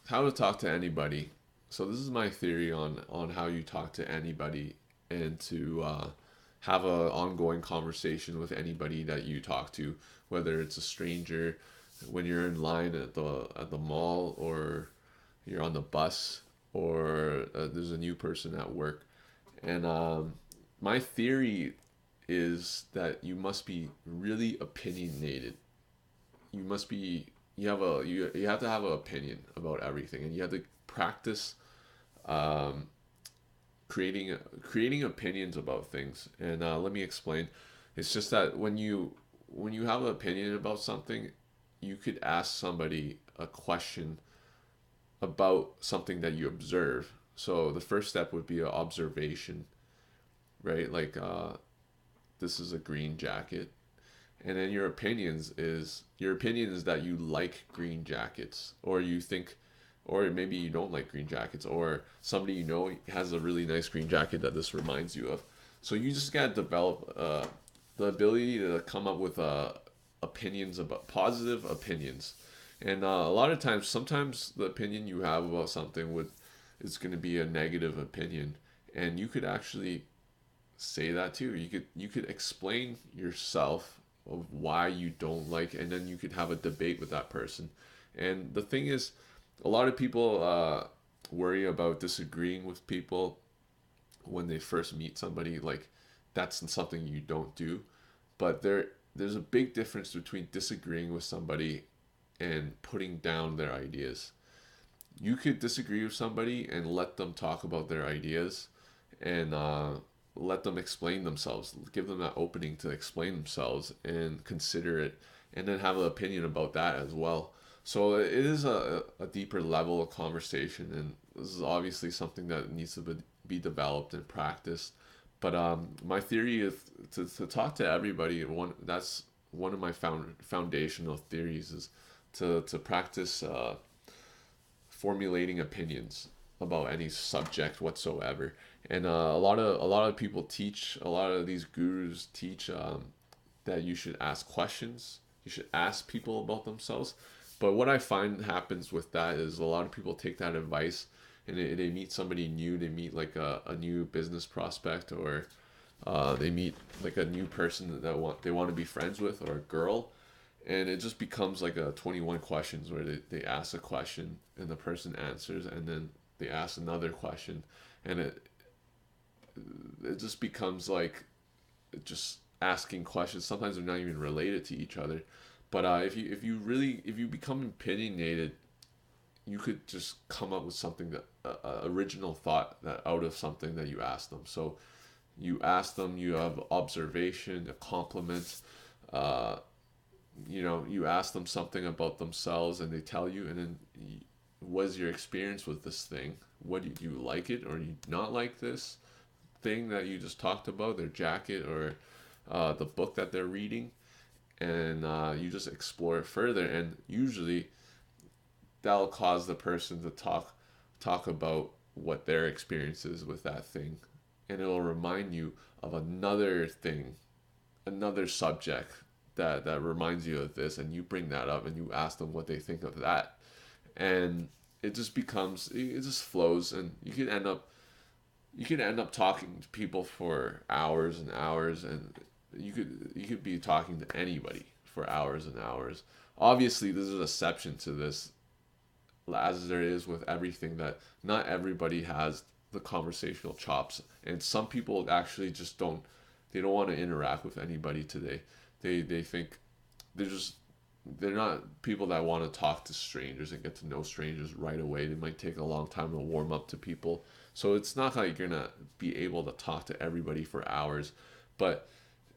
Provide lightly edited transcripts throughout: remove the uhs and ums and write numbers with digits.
how to talk to anybody. So this is my theory on how you talk to anybody and to have a ongoing conversation with anybody that you talk to, whether it's a stranger when you're in line at the mall, or you're on the bus, or there's a new person at work. And my theory is that you must be really opinionated. You must be you have to have an opinion about everything, and you have to practice um, creating opinions about things. And let me explain. It's just that when you have an opinion about something, you could ask somebody a question about something that you observe. So the first step would be an observation, right? Like this is a green jacket, and then your opinion is that you like green jackets, or you think, or maybe you don't like green jackets, or somebody you know has a really nice green jacket that this reminds you of. So you just gotta develop the ability to come up with opinions, about positive opinions. And a lot of times, sometimes the opinion you have about something would is going to be a negative opinion, and you could actually say that too. You could explain yourself of why you don't like, and then you could have a debate with that person. And the thing is, a lot of people worry about disagreeing with people when they first meet somebody. Like that's something you don't do, but there's a big difference between disagreeing with somebody and putting down their ideas. You could disagree with somebody and let them talk about their ideas, and let them explain themselves. Give them that opening to explain themselves and consider it, and then have an opinion about that as well. So it is a deeper level of conversation, and this is obviously something that needs to be developed and practiced. But my theory is to talk to everybody. That's one of my foundational theories is to practice formulating opinions about any subject whatsoever. And a lot of people teach, a lot of these gurus teach that you should ask questions. You should ask people about themselves. But what I find happens with that is a lot of people take that advice and they meet somebody new. They meet like a new business prospect, or they meet like a new person that they want to be friends with, or a girl, and it just becomes like a 21 questions where they ask a question and the person answers, and then they ask another question, and it just becomes like just asking questions. Sometimes they're not even related to each other. But if you really if you become opinionated, you could just come up with something that original thought that out of something that you asked them. So you ask them, you have observation, a compliment, uh, you ask them something about themselves and they tell you, and then what's your experience with this thing? What do you like it, or you not like this thing that you just talked about, their jacket, or the book that they're reading? And you just explore it further, and usually that'll cause the person to talk about what their experience is with that thing, and it'll remind you of another thing, another subject that reminds you of this, and you bring that up and you ask them what they think of that, and it just flows, and you can end up talking to people for hours and hours, and you could be talking to anybody for hours and hours. Obviously there's an exception to this, as there is with everything, that not everybody has the conversational chops, and some people actually just they don't want to interact with anybody today. They think they're just they're not people that want to talk to strangers and get to know strangers right away. They might take a long time to warm up to people. So it's not like you're gonna be able to talk to everybody for hours. But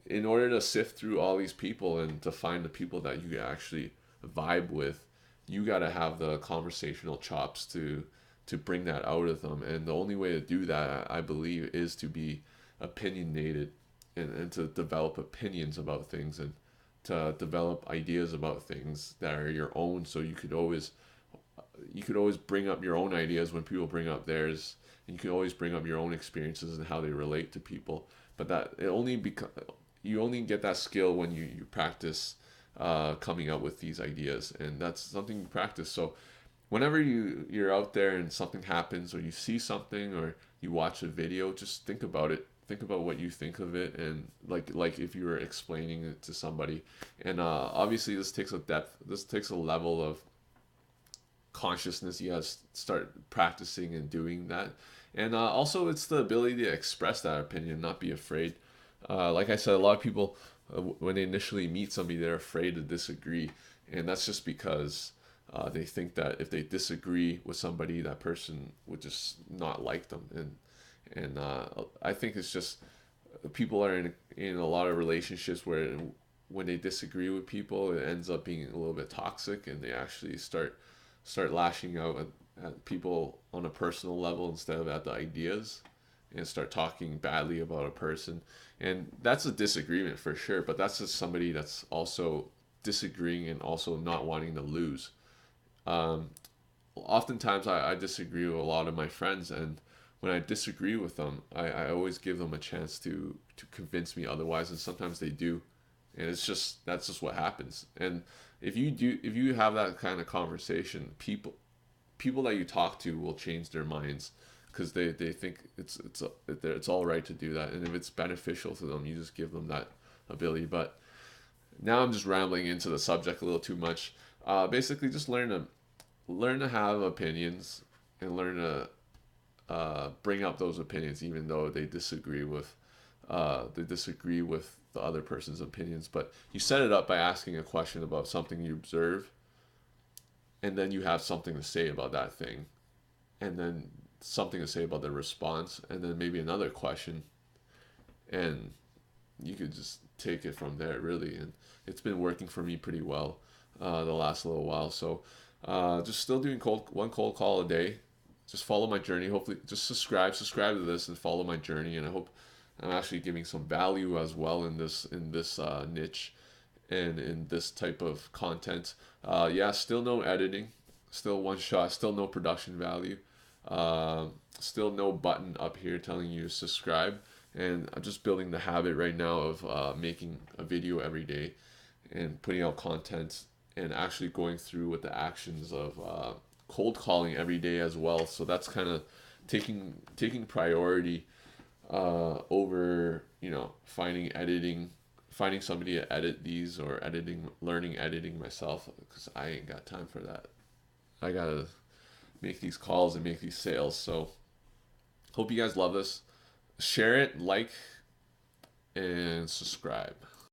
in order to sift through all these people and to find the people that you actually vibe with, you got to have the conversational chops to bring that out of them. And the only way to do that, I believe, is to be opinionated, and to develop opinions about things, and to develop ideas about things that are your own. So you could always bring up your own ideas when people bring up theirs, and you can always bring up your own experiences and how they relate to people. But that it only become you only get that skill when you practice coming up with these ideas, and that's something you practice. So whenever you're out there and something happens, or you see something, or you watch a video, just think about it. Think about what you think of it, and like if you were explaining it to somebody. And obviously, this takes a depth. This takes a level of consciousness. You have to start practicing and doing that. And also, it's the ability to express that opinion, not be afraid. Like I said, a lot of people, when they initially meet somebody, they're afraid to disagree. And that's just because they think that if they disagree with somebody, that person would just not like them. And I think it's just people are in a lot of relationships where when they disagree with people, it ends up being a little bit toxic, and they actually start lashing out at people on a personal level instead of at the ideas, and start talking badly about a person. And that's a disagreement for sure, but that's just somebody that's also disagreeing and also not wanting to lose. Um, Oftentimes I disagree with a lot of my friends, and when I disagree with them, I always give them a chance to convince me otherwise, and sometimes they do. And that's just what happens. And if you have that kind of conversation, people that you talk to will change their minds, because they think it's all right to do that, and if it's beneficial to them, you just give them that ability. But now I'm just rambling into the subject a little too much. Basically, just learn to have opinions, and learn to bring up those opinions, even though they disagree with the other person's opinions. But you set it up by asking a question about something you observe, and then you have something to say about that thing, and then something to say about the response, and then maybe another question, and you could just take it from there, really. And it's been working for me pretty well the last little while. So just still doing one cold call a day. Just follow my journey. Hopefully, just subscribe to this, and follow my journey. And I hope I'm actually giving some value as well in this niche, and in this type of content. Yeah, still no editing, still one shot, still no production value, still no button up here telling you to subscribe. And I'm just building the habit right now of making a video every day, and putting out content, and actually going through with the actions of cold calling every day as well. So that's kind of taking priority over, finding somebody to edit these, or learning editing myself, because I ain't got time for that. I gotta make these calls and make these sales. So hope you guys love this. Share it, like, and subscribe.